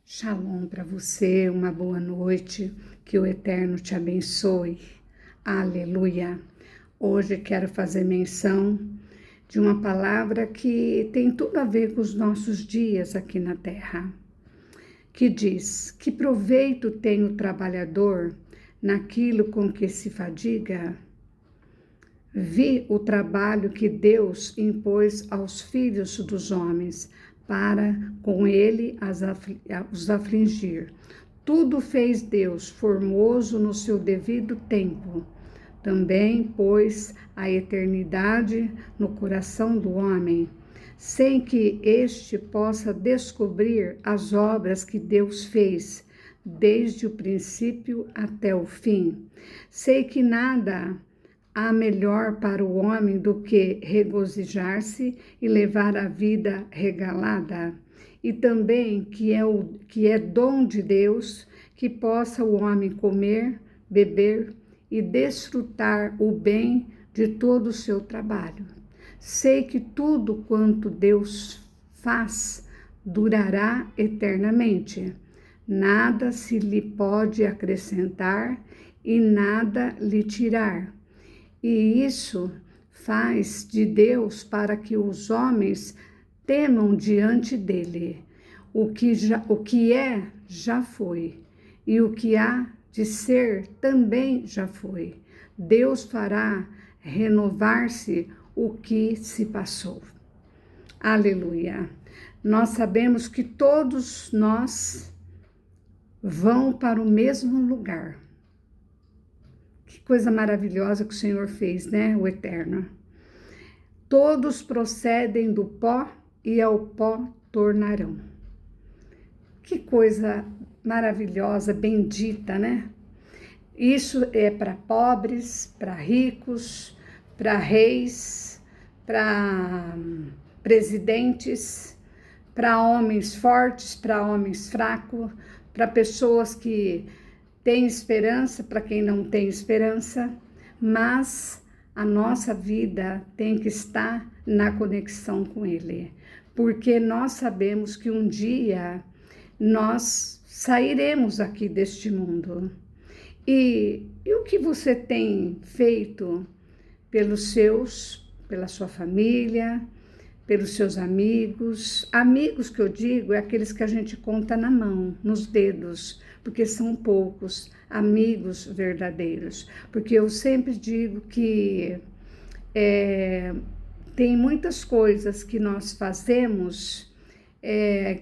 Shalom para você, uma boa noite, que o Eterno te abençoe. Aleluia! Hoje quero fazer menção de uma palavra que tem tudo a ver com os nossos dias aqui na terra, que diz: que proveito tem o trabalhador naquilo com que se fadiga? Vi o trabalho que Deus impôs aos filhos dos homens, para com ele os afligir. Tudo fez Deus formoso no seu devido tempo. Também pôs a eternidade no coração do homem, sem que este possa descobrir as obras que Deus fez, desde o princípio até o fim. Sei que nada há melhor para o homem do que regozijar-se e levar a vida regalada, e também que é dom de Deus que possa o homem comer, beber e desfrutar o bem de todo o seu trabalho. Sei que tudo quanto Deus faz durará eternamente. Nada se lhe pode acrescentar e nada lhe tirar. E isso faz de Deus para que os homens temam diante dele. O que é, já foi, e o que há de ser também já foi. Deus fará renovar-se o que se passou. Aleluia! Nós sabemos que todos nós vão para o mesmo lugar. Que coisa maravilhosa que o Senhor fez, né? O Eterno. Todos procedem do pó e ao pó tornarão. Que coisa maravilhosa, bendita, né? Isso é para pobres, para ricos, para reis, para presidentes, para homens fortes, para homens fracos, para pessoas que tem esperança para quem não tem esperança, mas a nossa vida tem que estar na conexão com Ele, porque nós sabemos que um dia nós sairemos aqui deste mundo. E o que você tem feito pela sua família, pelos seus amigos? Amigos que eu digo é aqueles que a gente conta na mão, nos dedos, porque são poucos amigos verdadeiros. Porque eu sempre digo que tem muitas coisas que nós fazemos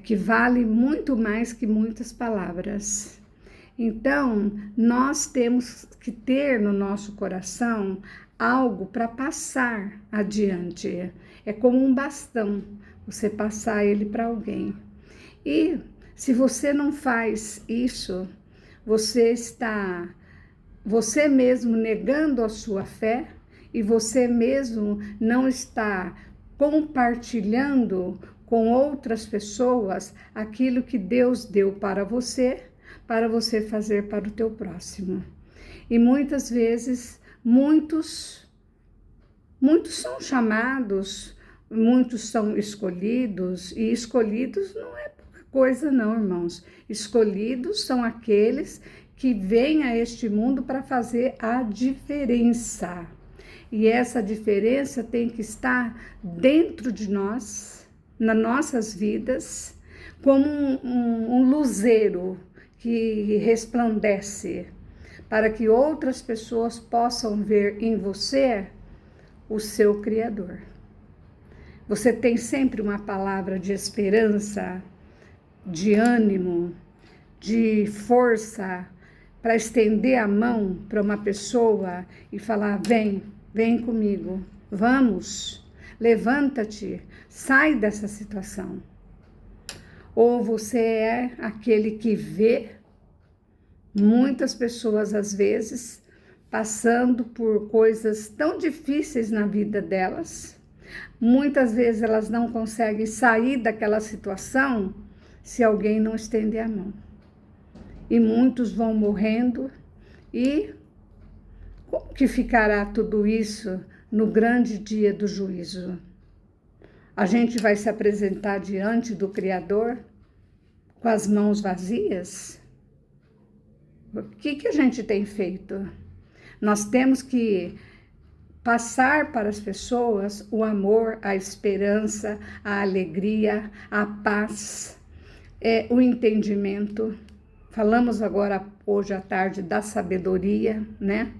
que vale muito mais que muitas palavras. Então, nós temos que ter no nosso coração algo para passar adiante. É como um bastão, você passar ele para alguém. E se você não faz isso, você está você mesmo negando a sua fé e você mesmo não está compartilhando com outras pessoas aquilo que Deus deu para você fazer para o teu próximo. E muitas vezes, muitos são chamados, muitos são escolhidos, e escolhidos não é pouca coisa não, irmãos. Escolhidos são aqueles que vêm a este mundo para fazer a diferença. E essa diferença tem que estar dentro de nós, nas nossas vidas, como um luzeiro que resplandece, para que outras pessoas possam ver em você o seu Criador. Você tem sempre uma palavra de esperança, de ânimo, de força, para estender a mão para uma pessoa e falar: vem comigo, vamos, levanta-te, sai dessa situação. Ou você é aquele que vê muitas pessoas, às vezes, passando por coisas tão difíceis na vida delas. Muitas vezes elas não conseguem sair daquela situação se alguém não estender a mão. E muitos vão morrendo. E como que ficará tudo isso no grande dia do juízo? A gente vai se apresentar diante do Criador com as mãos vazias? O que a gente tem feito? Nós temos que passar para as pessoas o amor, a esperança, a alegria, a paz, o entendimento. Falamos agora, hoje à tarde, da sabedoria, né?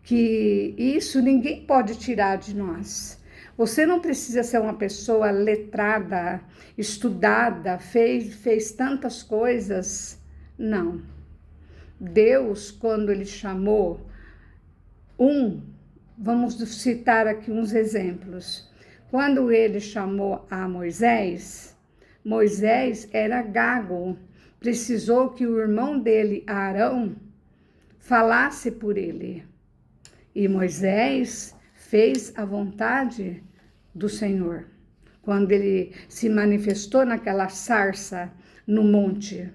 Que isso ninguém pode tirar de nós. Você não precisa ser uma pessoa letrada, estudada, fez tantas coisas. Não. Deus, quando Ele chamou vamos citar aqui uns exemplos. Quando Ele chamou a Moisés, Moisés era gago, precisou que o irmão dele, Arão, falasse por ele. E Moisés fez a vontade do Senhor, quando ele se manifestou naquela sarça no monte.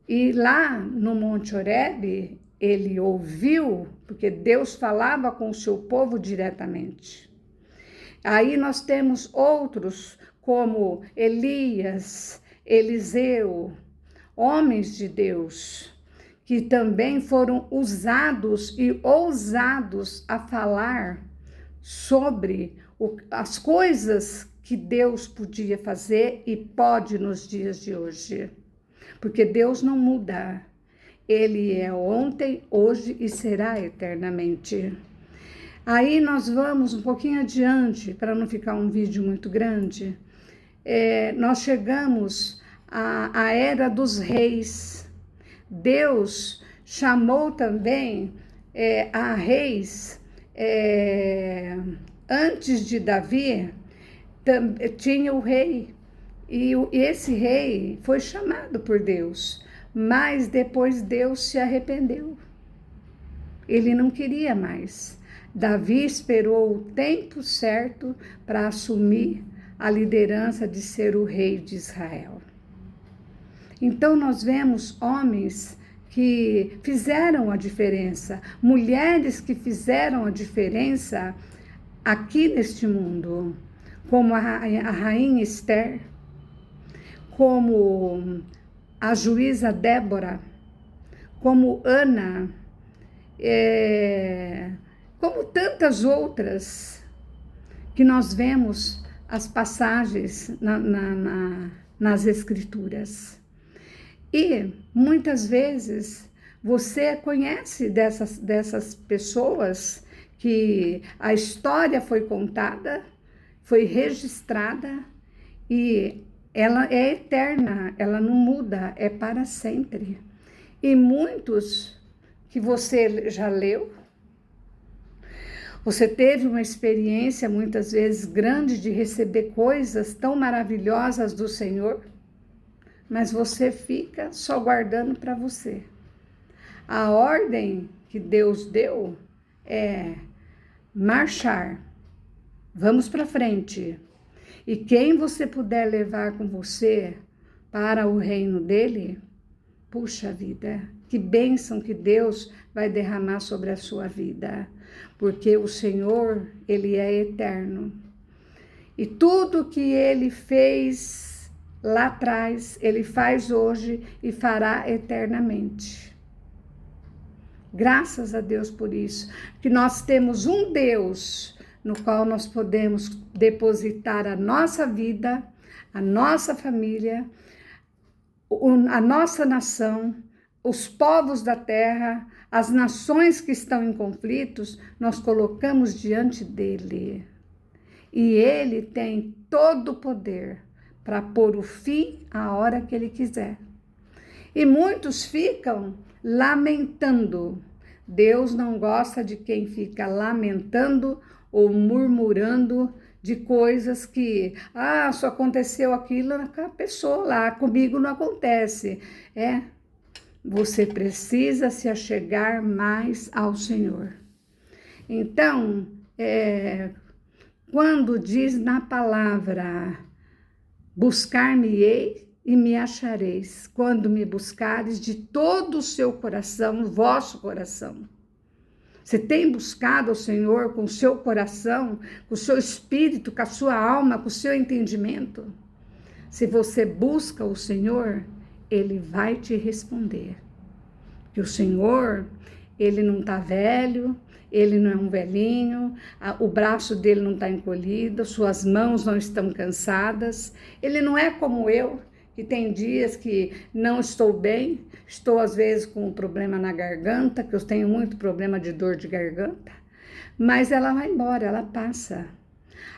E lá no Monte Horebe, ele ouviu, porque Deus falava com o seu povo diretamente. Aí nós temos outros, como Elias, Eliseu, homens de Deus, que também foram usados e ousados a falar sobre as coisas que Deus podia fazer e pode nos dias de hoje. Porque Deus não muda. Ele é ontem, hoje e será eternamente. Aí nós vamos um pouquinho adiante, para não ficar um vídeo muito grande. Nós chegamos à era dos reis. Deus chamou também a reis. Antes de Davi, tinha o rei. E esse rei foi chamado por Deus. Mas depois Deus se arrependeu. Ele não queria mais. Davi esperou o tempo certo para assumir a liderança de ser o rei de Israel. Então nós vemos homens que fizeram a diferença, mulheres que fizeram a diferença aqui neste mundo, como a rainha Esther, como a juíza Débora, como Ana, como tantas outras que nós vemos as passagens nas Escrituras. E muitas vezes você conhece dessas pessoas que a história foi contada, foi registrada e ela é eterna, ela não muda, é para sempre. E muitos que você já leu, você teve uma experiência muitas vezes grande de receber coisas tão maravilhosas do Senhor, mas você fica só guardando para você. A ordem que Deus deu é marchar, vamos para frente. E quem você puder levar com você para o reino dele, puxa vida, que bênção que Deus vai derramar sobre a sua vida. Porque o Senhor, ele é eterno. E tudo que ele fez lá atrás, ele faz hoje e fará eternamente. Graças a Deus por isso, que nós temos um Deus no qual nós podemos depositar a nossa vida, a nossa família, a nossa nação, os povos da terra, as nações que estão em conflitos, nós colocamos diante dele. E ele tem todo o poder para pôr o fim à hora que ele quiser. E muitos ficam lamentando. Deus não gosta de quem fica lamentando ou murmurando de coisas que, só aconteceu aquilo com a pessoa lá, comigo não acontece. Você precisa se achegar mais ao Senhor. Então, quando diz na palavra, buscar-me-ei e me achareis, quando me buscares de todo o seu coração, o vosso coração. Você tem buscado o Senhor com o seu coração, com o seu espírito, com a sua alma, com o seu entendimento? Se você busca o Senhor, Ele vai te responder. Que o Senhor, Ele não está velho, Ele não é um velhinho, o braço dele não está encolhido, suas mãos não estão cansadas. Ele não é como eu, que tem dias que não estou bem, estou às vezes com um problema na garganta, que eu tenho muito problema de dor de garganta, mas ela vai embora, ela passa.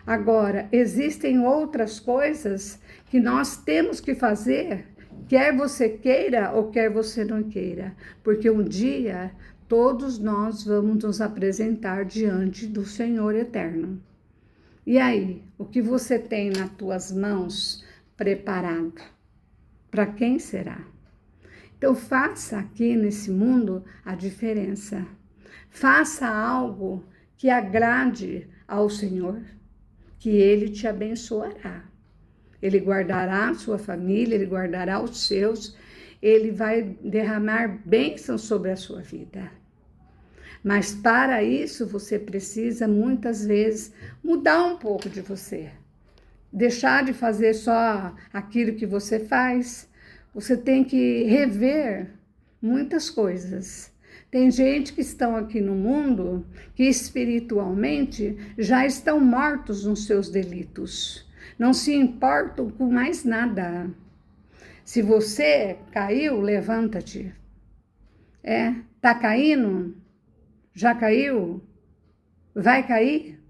Agora, existem outras coisas que nós temos que fazer, quer você queira ou quer você não queira, porque um dia todos nós vamos nos apresentar diante do Senhor eterno. E aí, o que você tem nas tuas mãos preparado? Para quem será? Então, faça aqui nesse mundo a diferença. Faça algo que agrade ao Senhor, que Ele te abençoará. Ele guardará a sua família, Ele guardará os seus, Ele vai derramar bênçãos sobre a sua vida. Mas para isso você precisa muitas vezes mudar um pouco de você. Deixar de fazer só aquilo que você faz. Você tem que rever muitas coisas. Tem gente que estão aqui no mundo que espiritualmente já estão mortos nos seus delitos. Não se importam com mais nada. Se você caiu, levanta-te. Tá caindo? Já caiu? Vai cair?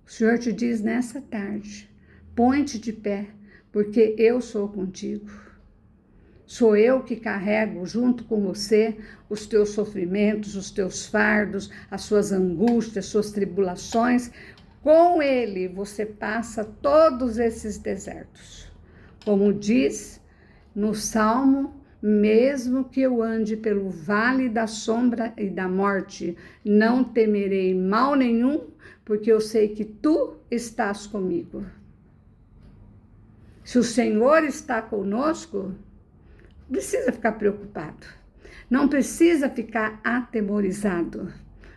O Senhor te diz nessa tarde, põe-te de pé, porque eu sou contigo. Sou eu que carrego junto com você os teus sofrimentos, os teus fardos, as suas angústias, as suas tribulações. Com Ele você passa todos esses desertos. Como diz no Salmo, mesmo que eu ande pelo vale da sombra e da morte, não temerei mal nenhum, porque eu sei que tu estás comigo. Se o Senhor está conosco, não precisa ficar preocupado, não precisa ficar atemorizado,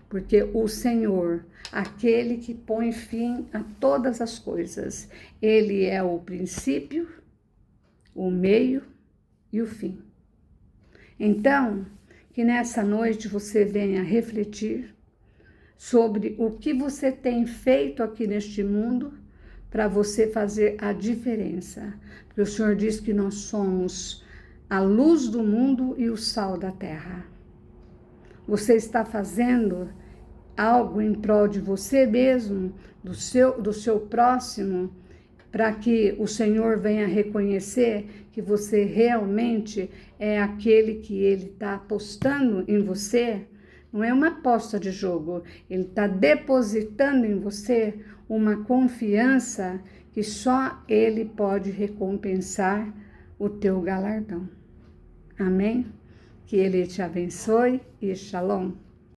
porque o Senhor, aquele que põe fim a todas as coisas, Ele é o princípio, o meio e o fim. Então, que nessa noite você venha refletir sobre o que você tem feito aqui neste mundo para você fazer a diferença. Porque o Senhor diz que nós somos a luz do mundo e o sal da terra. Você está fazendo algo em prol de você mesmo, do seu próximo, para que o Senhor venha reconhecer que você realmente é aquele que Ele está apostando em você. Não é uma aposta de jogo, Ele está depositando em você uma confiança que só Ele pode recompensar o teu galardão. Amém? Que Ele te abençoe e shalom.